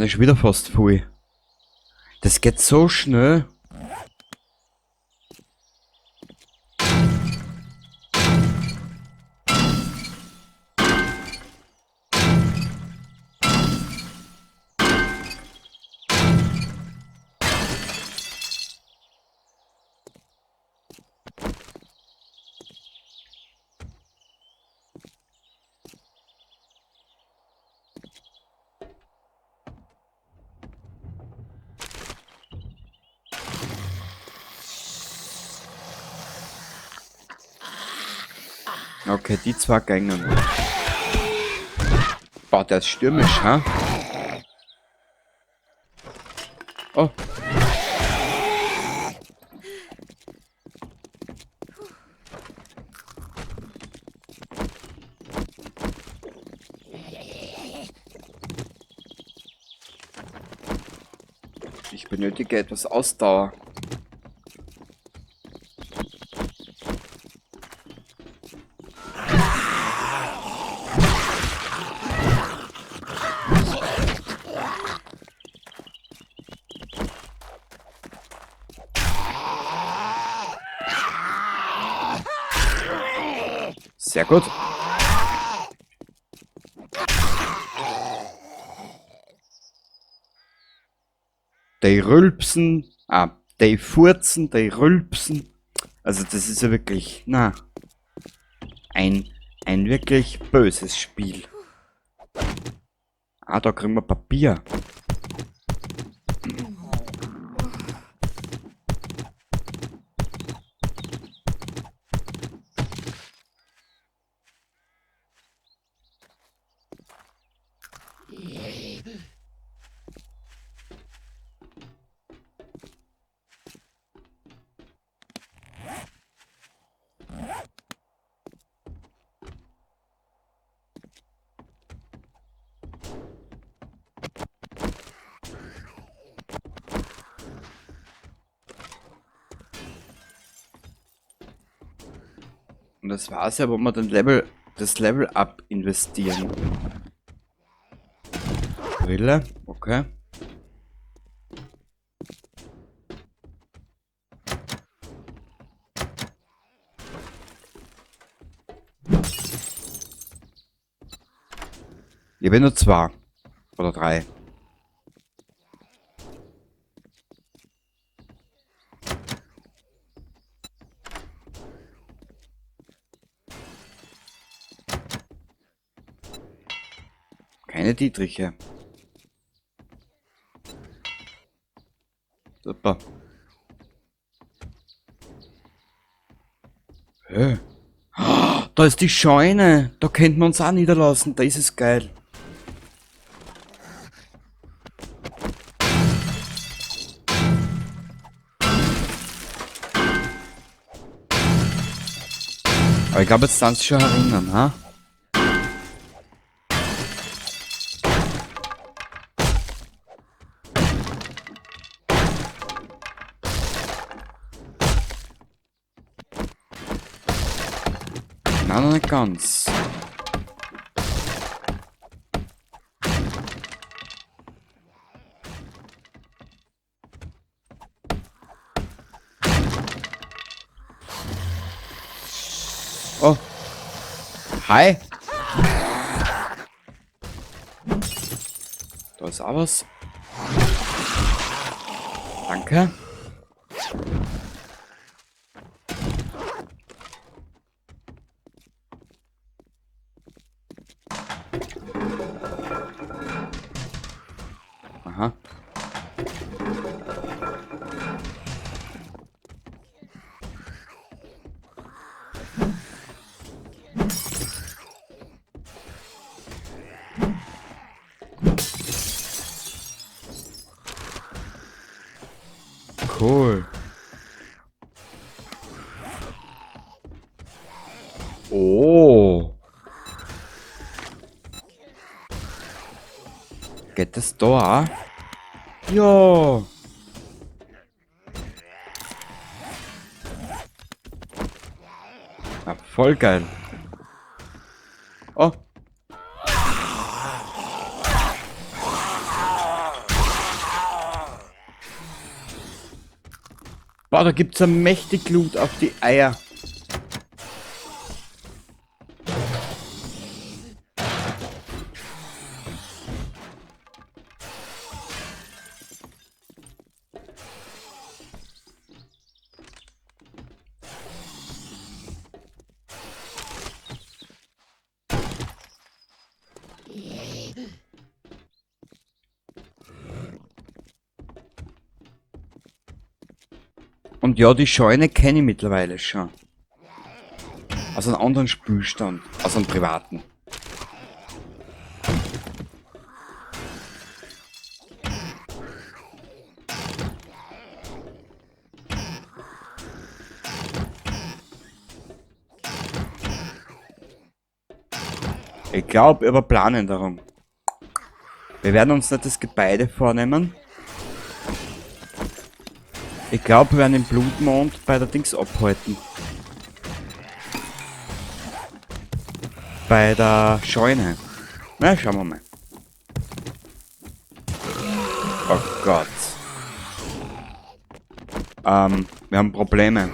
sind ja schon wieder fast voll. Das geht so schnell. Okay, die zwei gängen. Boah, der ist stürmisch, ha? Oh. Ich benötige etwas Ausdauer. Sehr gut. Die rülpsen, die furzen, die rülpsen. Also das ist ja wirklich, ein wirklich böses Spiel. Da kriegen wir Papier. Und das war's ja, wo wir das Level Up investieren. Brille, okay. Ich habe nur 2 oder 3. Keine Dietriche. Super. Hä? Da ist die Scheune. Da könnten wir uns auch niederlassen. Da ist es geil. Aber ich glaube, jetzt sind sie schon erinnern, ha? Nein, noch nicht ganz. Oh. Hi. Da ist auch was. Danke. Aha. Cool. Oh. Geht das da? Ja. Voll geil. Oh. Boah, da gibt's ein mächtig Loot auf die Eier. Und ja, die Scheune kenne ich mittlerweile schon. Aus einem anderen Spielstand. Aus einem privaten. Ich glaube, wir planen darum. Wir werden uns nicht das Gebäude vornehmen. Ich glaube, wir werden den Blutmond bei der Dings abhalten. Bei der Scheune. Na, schauen wir mal. Oh Gott. Wir haben Probleme.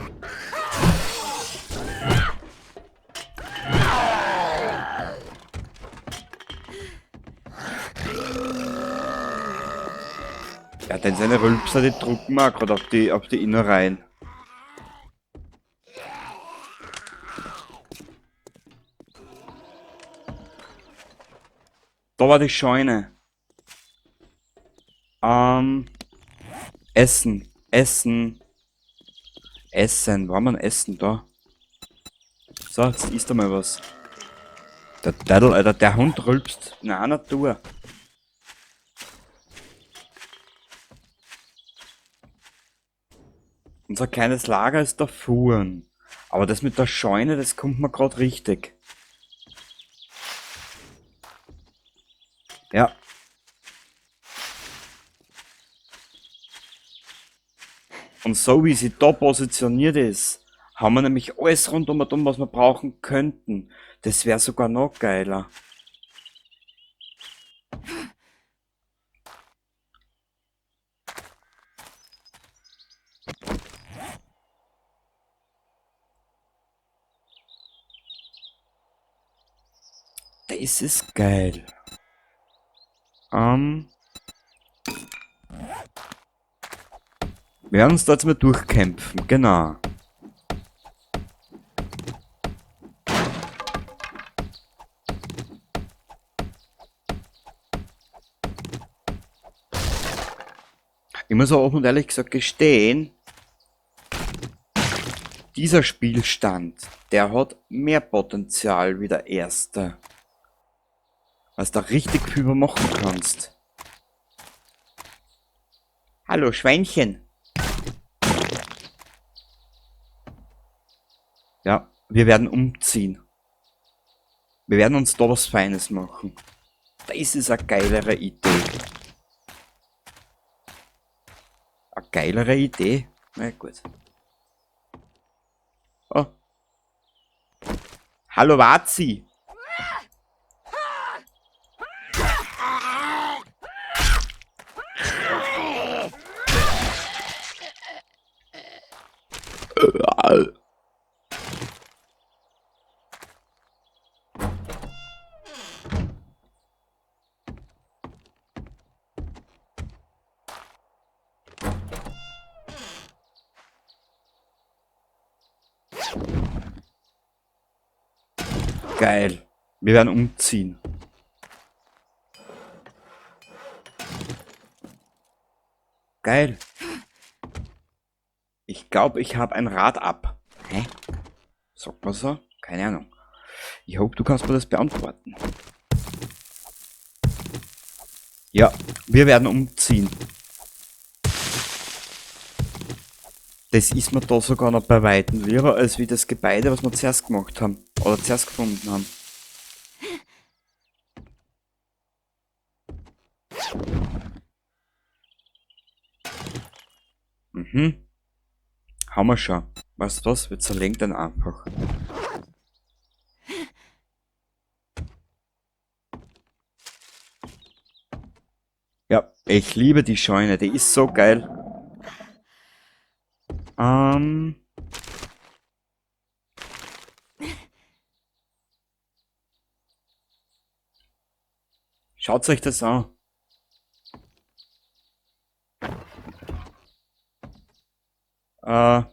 Ja, denn seine Rülpser, die drucken wir gerade auf die Innereien. Da war die Scheune. Essen. Essen. Essen. War man Essen da? So, jetzt isst mal was. Der Deidel, Alter, der Hund rülpst in einer Tour. Unser kleines Lager ist da Fuhren. Aber das mit der Scheune, das kommt mir gerade richtig. Ja. Und so wie sie da positioniert ist, haben wir nämlich alles rundum, was wir brauchen könnten. Das wäre sogar noch geiler. Das ist geil. Wir werden uns da jetzt mal durchkämpfen, genau. Ich muss auch offen und ehrlich gesagt gestehen, dieser Spielstand, der hat mehr Potenzial wie der erste. Was da richtig viel machen kannst. Hallo Schweinchen. Ja, wir werden umziehen. Wir werden uns da was Feines machen. Das ist eine geilere Idee. Eine geilere Idee? Na gut. Oh. Hallo Wazi. Geil. Wir werden umziehen. Geil. Ich glaube, ich habe ein Rad ab. Hä? Sagt man so? Keine Ahnung. Ich hoffe, du kannst mir das beantworten. Ja, wir werden umziehen. Das ist mir da sogar noch bei Weitem lieber, als wie das Gebäude, was wir zuerst gemacht haben. Oder zuerst gefunden haben. Mhm. Haben wir schon. Weißt du was? Wir zerlegen den einfach. Ja, ich liebe die Scheune. Die ist so geil. Ähm. Schaut euch das an. Oh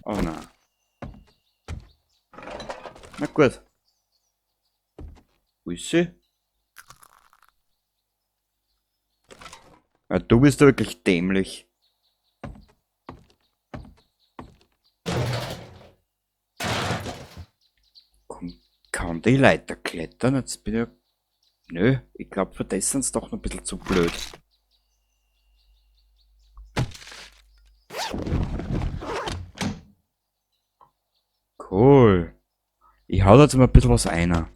nein. Na gut. Wo ist sie? Ja, du bist ja wirklich dämlich. Komm, kann die Leiter klettern? Jetzt bin ich. Nö, ich glaube, für das sind sie doch noch ein bisschen zu blöd. Cool. Ich hau da jetzt mal ein bisschen was ein.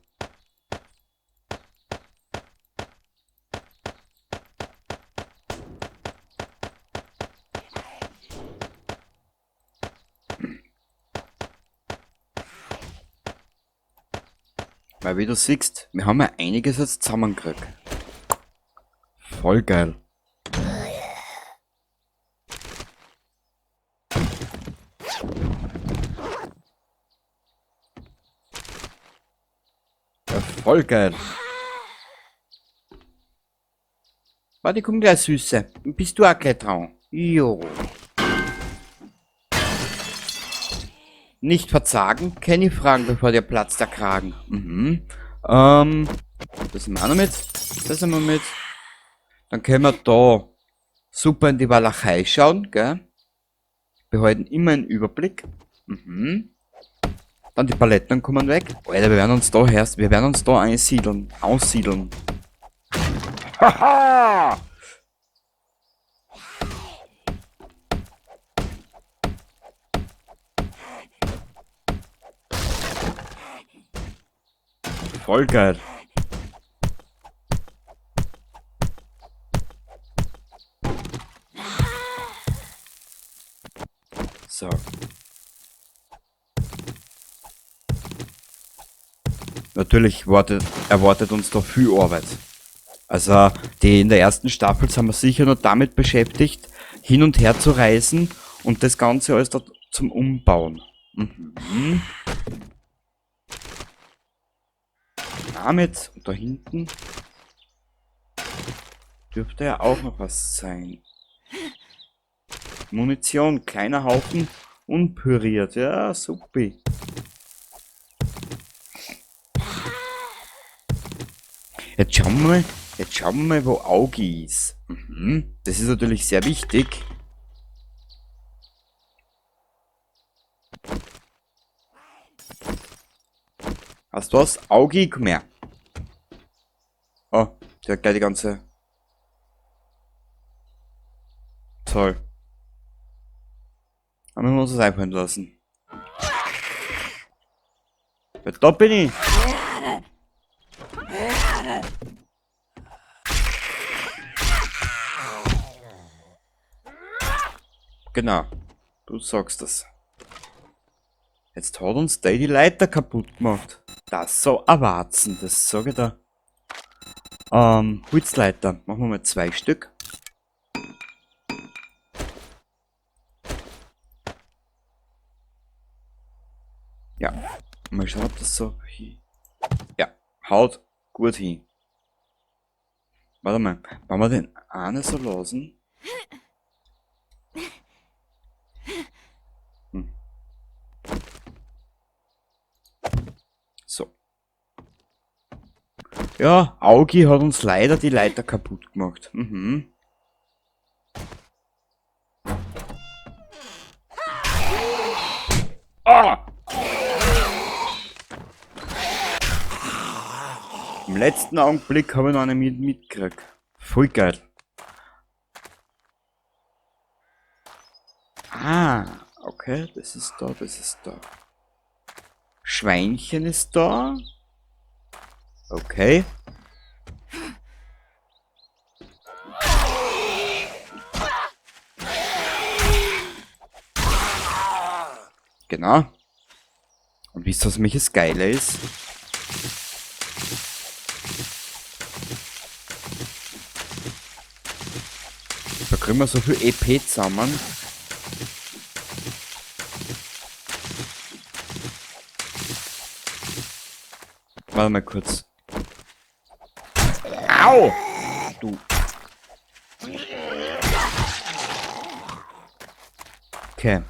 Weil wie du siehst, wir haben ja einiges jetzt zusammengekriegt. Voll geil. Ja, voll geil. Warte, komm gleich, Süße. Bist du auch gleich dran? Jo. Nicht verzagen, keine Fragen, bevor dir platzt der Kragen. Mhm. Das sind wir auch noch mit. Das sind wir mit. Dann können wir da super in die Walachei schauen, gell? Behalten immer einen Überblick. Mhm. Dann die Paletten kommen weg. Alter, wir werden uns da aussiedeln. Haha! Voll geil. So. Natürlich erwartet uns da viel Arbeit. Also, die in der ersten Staffel sind wir sicher nur damit beschäftigt, hin und her zu reisen und das Ganze alles da zum Umbauen. Mhm. Damit und da hinten dürfte ja auch noch was sein. Munition, kleiner Haufen, unpüriert. Ja, supi. Jetzt schauen wir mal, wo Augi ist. Mhm. Das ist natürlich sehr wichtig. Hast du was? Augi, komm her. Oh, der hat gleich die ganze... Toll. Aber wir uns das einfallen lassen. Ja, da bin ich. Genau. Du sagst das. Jetzt hat uns der die Leiter kaputt gemacht. Das so erwarten, das sage ich da. Holzleiter. Machen wir mal 2 Stück. Ja. Mal schauen, ob das so... Ja, haut gut hin. Warte mal, wollen wir den einen so lassen? So. Ja, Augi hat uns leider die Leiter kaputt gemacht. Mhm. Ah! Im letzten Augenblick habe ich noch eine mitgekriegt. Voll geil. Ah, okay, das ist da, das ist da. Schweinchen ist da. Okay. Genau. Und wisst ihr, was mich das Geile ist? Da kriegen wir so viel EP zusammen. Warte mal kurz. Au! Du. Okay.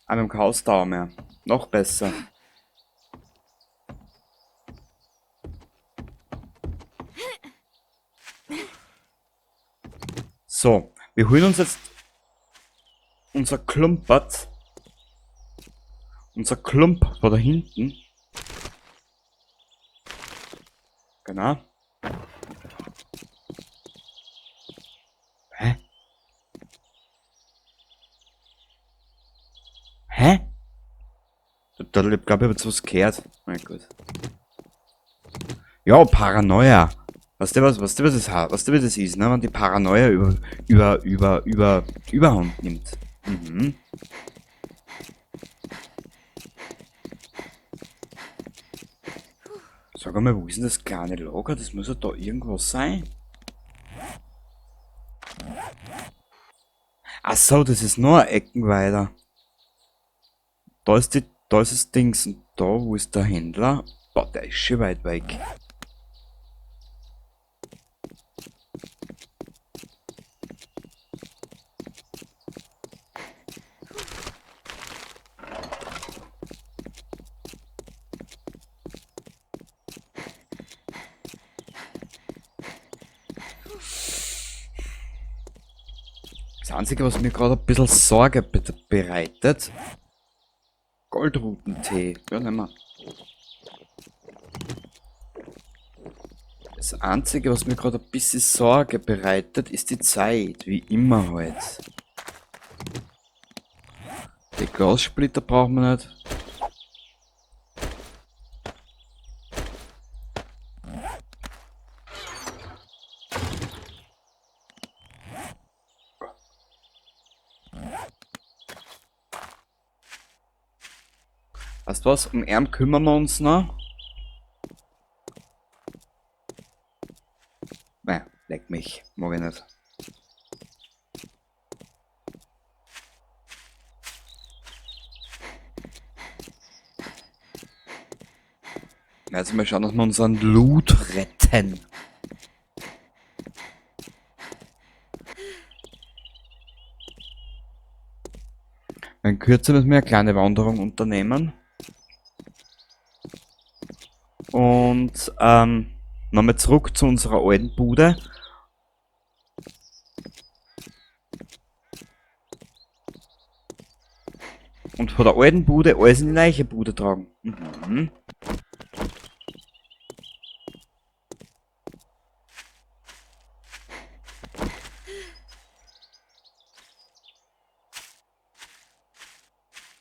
Aber im Chaos-Tower mehr. Noch besser. So, wir holen uns jetzt unser Klumpert. Unser Klump war da hinten. Genau. Hä? Hä? Da glaube ich, habe jetzt was gehört. Mein Gott. Ja, Paranoia. Weißt du, was das heißt? Weißt du, was das ist, ne? Wenn die Paranoia Überhand nimmt. Mhm. Sag mal, wo ist denn das kleine Lager? Das muss ja da irgendwas sein. Ach so, das ist nur ein Ecken weiter. Da ist das Dings und da, wo ist der Händler? Boah, der ist schon weit weg. Das Einzige, was mir gerade ein bisschen Sorge bereitet, Goldrutentee. Ja, nehmen wir. Das Einzige, was mir gerade ein bisschen Sorge bereitet, ist die Zeit. Wie immer halt. Die Glassplitter brauchen wir nicht. Weißt du was? Um ihn kümmern wir uns noch. Nein, leck mich. Mag ich nicht. Also mal schauen, dass wir unseren Loot retten. In Kürze müssen wir eine kleine Wanderung unternehmen. Und nochmal zurück zu unserer alten Bude. Und von der alten Bude alles in die neue Bude tragen. Mhm.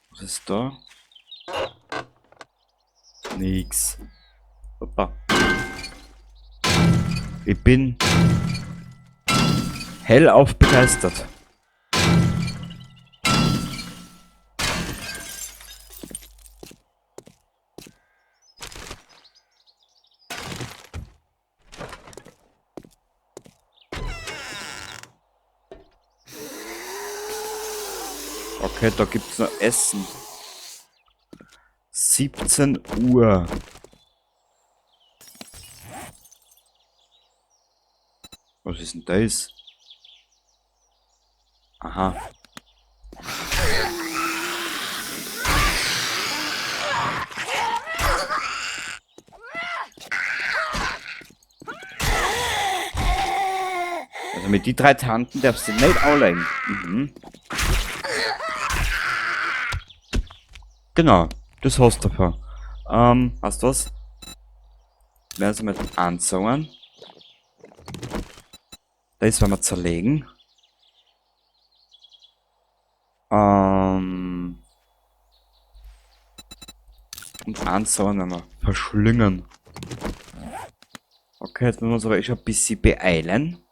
Was ist da? Nix. Opa. Ich bin hellauf begeistert. Okay, da gibt's noch Essen. 17 Uhr. Was ist denn das? Aha. Also mit die 3 Tanten darfst du nicht anlegen. Mhm. Genau, das hast du davon. Hast du was? Werden sie mit anzeigen. Das werden wir zerlegen. Und anzeigen werden wir verschlingen. Okay, jetzt müssen wir uns aber schon ein bisschen beeilen.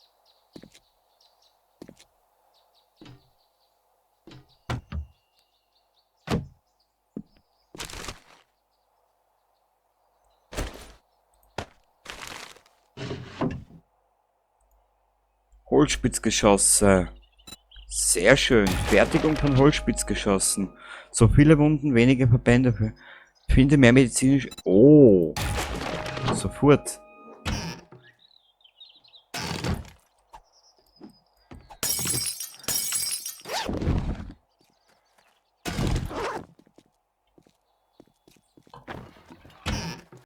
Holzspitzgeschosse. Sehr schön. Fertigung von Holzspitzgeschossen. So viele Wunden, wenige Verbände. Finde mehr medizinisch... Oh. Sofort.